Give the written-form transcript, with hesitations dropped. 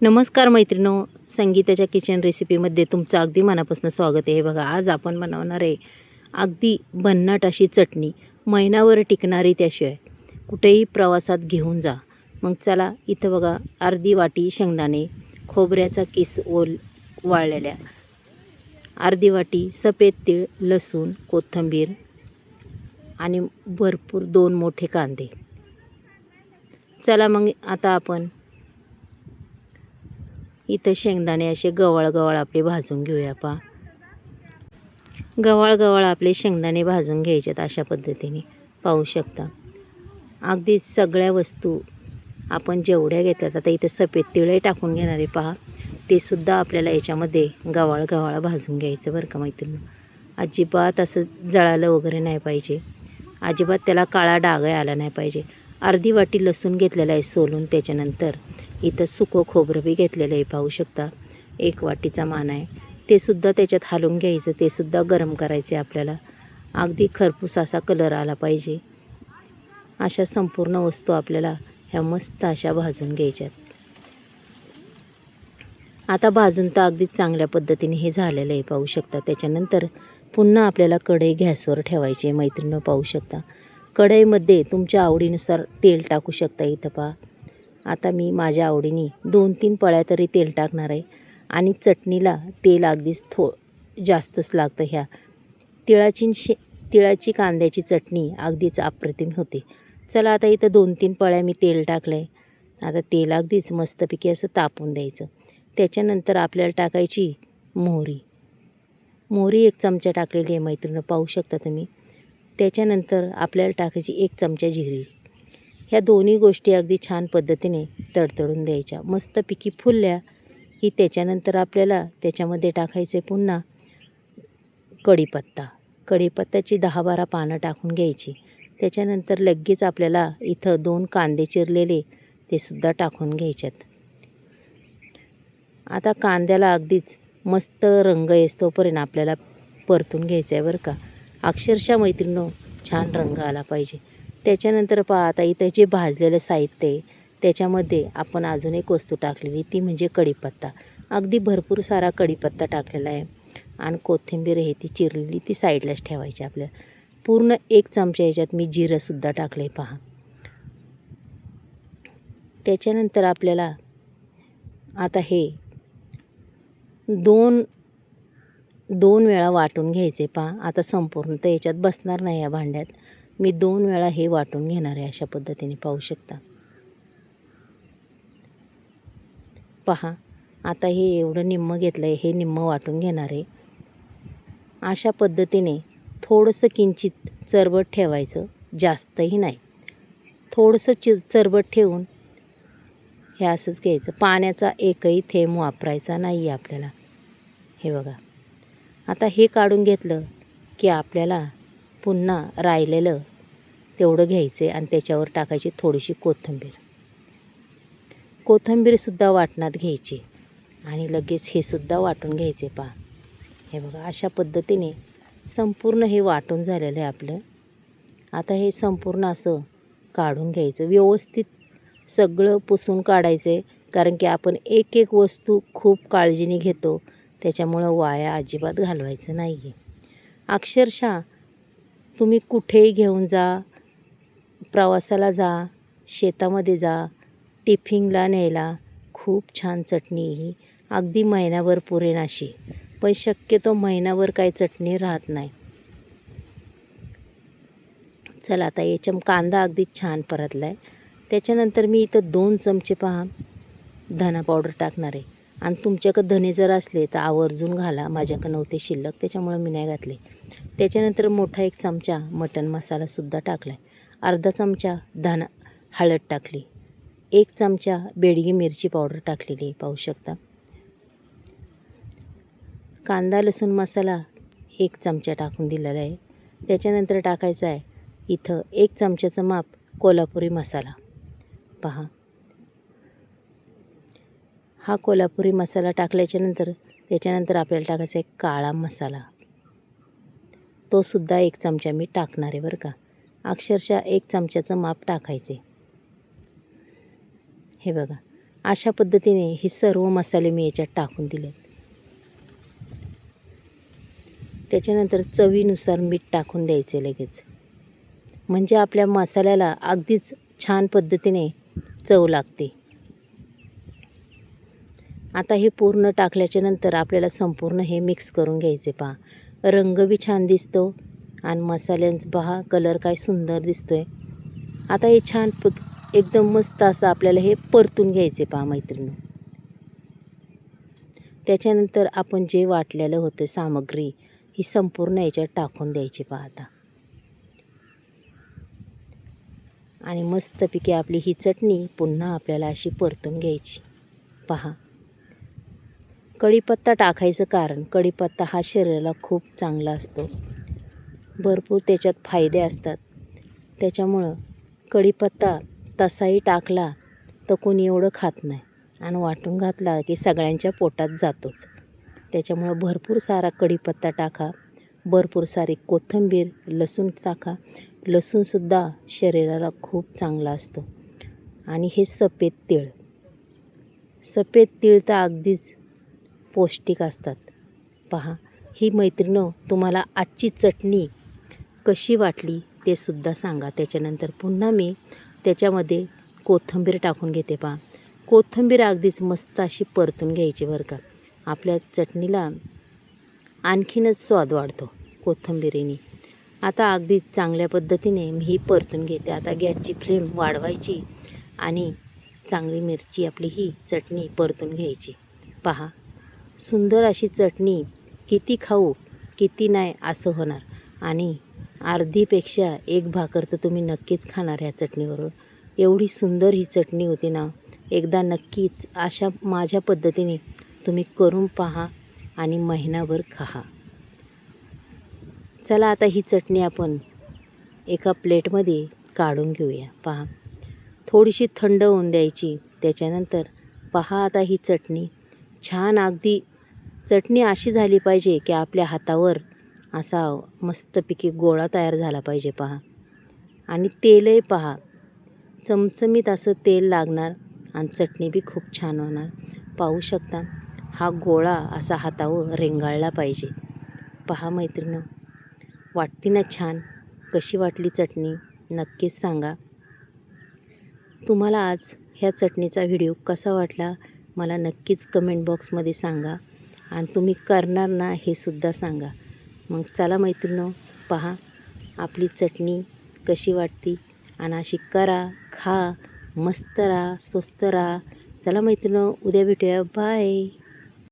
नमस्कार मैत्रिणो, संगीताच्या किचन रेसिपीमध्ये तुमचं अगदी मनापासून स्वागत आहे. बघा, आज आपण बनवणार आहे अगदी भन्नाट अशी चटणी, महिनाभर टिकणारी. त्याशिवाय कुठेही प्रवासात घेऊन जा. मग चला, इथं बघा अर्धी वाटी शेंगदाणे, खोबऱ्याचा किस वाळलेल्या, अर्धी वाटी सफेद तीळ, लसूण, कोथिंबीर आणि भरपूर 2 मोठे कांदे. चला मग आता आपण इथं शेंगदाणे असे गव्हाळ आपले भाजून घेऊया. गव्हाळ आपले शेंगदाणे भाजून घ्यायचेत अशा पद्धतीने. पाहू शकता अगदी सगळ्या वस्तू आपण जेवढ्या घेतल्यात, आता इथं सफेद तिळही टाकून घेणार आहे. पहा, ते सुद्धा आपल्याला याच्यामध्ये गव्हाळ भाजून घ्यायचं बरं का मैत्रिणी. अजिबात असं जळालं वगैरे नाही पाहिजे, अजिबात त्याला काळा डागही आला नाही पाहिजे. अर्धी वाटी लसूण घेतलेला आहे सोलून. त्याच्यानंतर इथं सुकं खोबरं बी घेतलेलं आहे. पाहू शकता 1 वाटीचा मान आहे. ते सुद्धा त्याच्यात हलवून घ्यायचं, ते सुद्धा गरम करायचे आपल्याला. अगदी खरपूस असा कलर आला पाहिजे. अशा संपूर्ण वस्तू आपल्याला ह्या मस्त अशा भाजून घ्यायच्यात. आता भाजून तर अगदी चांगल्या पद्धतीने हे झालेलं आहे. पाहू शकता. त्याच्यानंतर पुन्हा आपल्याला कढई गॅसवर ठेवायची आहे मैत्रिणी. पाहू शकता कढईमध्ये तुमच्या आवडीनुसार तेल टाकू शकता. इथं पहा, आता मी माझ्या आवडीने 2-3 पळ्या तरी तेल टाकणार आहे. आणि चटणीला तेल अगदीच जास्तच लागतं. ह्या तिळाची कांद्याची चटणी अगदीच अप्रतिम होते. चला, आता इथं 2-3 पळ्या मी तेल टाकलं आहे. आता तेल अगदीच मस्तपैकी असं तापून द्यायचं. त्याच्यानंतर आपल्याला टाकायची मोहरी 1 चमचा टाकलेली आहे मैत्रिणी. पाहू शकता तुम्ही. त्याच्यानंतर आपल्याला टाकायची 1 चमचा जिरे. ह्या दोन्ही गोष्टी अगदी छान पद्धतीने तडतडून द्यायच्या. मस्तपैकी फुलल्या की त्याच्यानंतर आपल्याला त्याच्यामध्ये टाकायचे पुन्हा कढीपत्ताची 10-12 पानं टाकून घ्यायची. त्याच्यानंतर लगेच आपल्याला इथं 2 कांदे चिरलेले ते सुद्धा टाकून घ्यायच्यात. आता कांद्याला अगदीच मस्त रंग येतोपर्यंत आपल्याला परतून घ्यायचं आहे बरं का. अक्षरशः मैत्रिणींनो, छान रंग आला पाहिजे. त्याच्यानंतर पहा, आता इथं जे भाजलेलं साहित्य आहे त्याच्यामध्ये आपण अजून एक वस्तू टाकलेली, ती म्हणजे कढीपत्ता. अगदी भरपूर सारा कढीपत्ता टाकलेला आहे. आणि कोथिंबीर आहे ती चिरलेली, ती साईडलाच ठेवायची आपल्याला. पूर्ण 1 चमचा याच्यात मी जिरंसुद्धा टाकलं आहे. पहा, त्याच्यानंतर आपल्याला आता हे 2 वेळा वाटून घ्यायचे. पहा, आता संपूर्ण तर याच्यात बसणार नाही. या भांड्यात मी 2 वेळा हे वाटून घेणार आहे अशा पद्धतीने. पाहू शकता. पहा, आता हे एवढं निम्मं घेतलं आहे, हे निम्मं वाटून घेणार आहे. अशा पद्धतीने थोडंसं किंचित चरबट ठेवायचं, जास्तही नाही. थोडंसं चरबट ठेवून हे असंच घ्यायचं. पाण्याचा एकही थेंब वापरायचा नाही आहे आपल्याला. हे बघा, आता हे काढून घेतलं की आपल्याला पुन्हा राहिलेलं तेवढं घ्यायचं आहे आणि त्याच्यावर टाकायची थोडीशी कोथिंबीरसुद्धा वाटणात घ्यायची आणि लगेच हे सुद्धा वाटून घ्यायचे. पहा, हे बघा, अशा पद्धतीने संपूर्ण हे वाटून झालेलं आहे आपलं. आता हे संपूर्ण असं काढून घ्यायचं. व्यवस्थित सगळं पुसून काढायचं आहे, कारण की आपण एक वस्तू खूप काळजीने घेतो. त्याच्यामुळं वाया अजिबात घालवायचं नाही आहे. अक्षरशः तुम्ही कुठेही घेऊन जा, प्रवासाला जा, शेतामध्ये जा, टिफिनला न्यायला खूप छान चटणी ही. अगदी महिनाभर पुरेन अशी. पण शक्यतो महिनाभर काही चटणी राहत नाही. चला, आता याच्या कांदा अगदी छान परतला आहे. त्याच्यानंतर मी इथं 2 चमचे पहा धना पावडर टाकणार आहे. आणि तुमच्याकडं धने जर असले तर आवर्जून घाला. माझ्याकडं नव्हते शिल्लक, त्याच्यामुळे मी नाही घातले. त्याच्यानंतर मोठा 1 चमचा मटण मसालासुद्धा टाकला आहे. अर्धा चमचा हळद टाकली. 1 चमचा बेडगी मिरची पावडर टाकलेली आहे. पाहू शकता. कांदा लसूण मसाला 1 चमचा टाकून दिलेला आहे. त्याच्यानंतर टाकायचा आहे इथं 1 चमच्याचं माप कोल्हापुरी मसाला. पहा, हा कोल्हापुरी मसाला टाकल्याच्यानंतर त्याच्यानंतर आपल्याला टाकायचा आहे काळा मसाला. तो सुद्धा 1 चमचा मी टाकणार आहे बरं का. अक्षरशः 1 चमच्याचं माप टाकायचे. हे बघा, अशा पद्धतीने हे सर्व मसाले मी याच्यात टाकून दिले. त्याच्यानंतर चवीनुसार मीठ टाकून द्यायचे लगेच, म्हणजे आपल्या मसाल्याला अगदीच छान पद्धतीने चव लागते. आता हे पूर्ण टाकल्याच्या नंतर आपल्याला संपूर्ण हे मिक्स करून घ्यायचे. पहा, रंग बी छान दिसतो आणि मसाल्यांचा पहा कलर काय सुंदर दिसतोय. आता हे छान एकदम मस्त असं आपल्याला हे परतून घ्यायचे. पहा मैत्रिणी, त्याच्यानंतर आपण जे वाटलेलं होतं सामग्री ही संपूर्ण याच्यात टाकून द्यायची. पहा आता, आणि मस्तपैकी आपली ही चटणी पुन्हा आपल्याला अशी परतून घ्यायची. पहा, कढीपत्ता टाकायचं कारण कढीपत्ता हा शरीराला खूप चांगला असतो, भरपूर त्याच्यात फायदे असतात. त्याच्यामुळं कढीपत्ता तसाही टाकला तर कोणी एवढं खात नाही, आणि वाटून घातला की सगळ्यांच्या पोटात जातोच. त्याच्यामुळं भरपूर सारा कढीपत्ता टाका, भरपूर सारी कोथिंबीर, लसूण टाका. लसूणसुद्धा शरीराला खूप चांगला असतो. आणि हे सफेद तीळ तर अगदीच पौष्टिक असतात. पहा, ही मैत्रिणो तुम्हाला आजची चटणी कशी वाटली ते सुद्धा सांगा. त्याच्यानंतर पुन्हा मी त्याच्यामध्ये कोथिंबीर टाकून घेते. पहा, कोथिंबीर अगदीच मस्त अशी परतून घ्यायची बरं का. आपल्या चटणीला आणखीनच स्वाद वाढतो कोथिंबीरीने. आता अगदी चांगल्या पद्धतीने मी ही परतून घेते. आता गॅसची फ्लेम वाढवायची आणि चांगली मिरची आपली ही चटणी परतून घ्यायची. पहा, सुंदर अशी चटणी, किती खाऊ किती नाही असं होणार. आणि अर्धीपेक्षा एक भाकर तर तुम्ही नक्कीच खाणार ह्या चटणीबरोबर. एवढी सुंदर ही चटणी होती ना. एकदा नक्कीच अशा माझ्या पद्धतीने तुम्ही करून पहा आणि महिनाभर खा. चला आता ही चटणी आपण एका प्लेटमध्ये काढून घेऊया. पहा, थोडीशी थंड होऊन द्यायची. त्याच्यानंतर पहा, आता ही चटणी छान, अगदी चटणी अशी झाली पाहिजे की आपल्या हातावर असा मस्तपैकी गोळा तयार झाला पाहिजे. पहा, आणि तेलही पहा चमचमीत असं तेल लागणार आणि चटणी बी खूप छान होणार. पाहू शकता, हा गोळा असा हातावर रेंगाळला पाहिजे. पहा मैत्रिणी, वाटते ना छान. कशी वाटली चटणी नक्कीच सांगा. तुम्हाला आज ह्या चटणीचा व्हिडिओ कसा वाटला मला नक्कीच कमेंट बॉक्समध्ये सांगा, आणि तुम्ही करणार ना हे सुद्धा सांगा. मग चला मैत्रिणो, पहा आपली चटणी कशी वाटती, आणि अशी करा, खा, मस्त राहा, स्वस्त राहा. चला मैत्रिणो, उद्या भेटूया. बाय.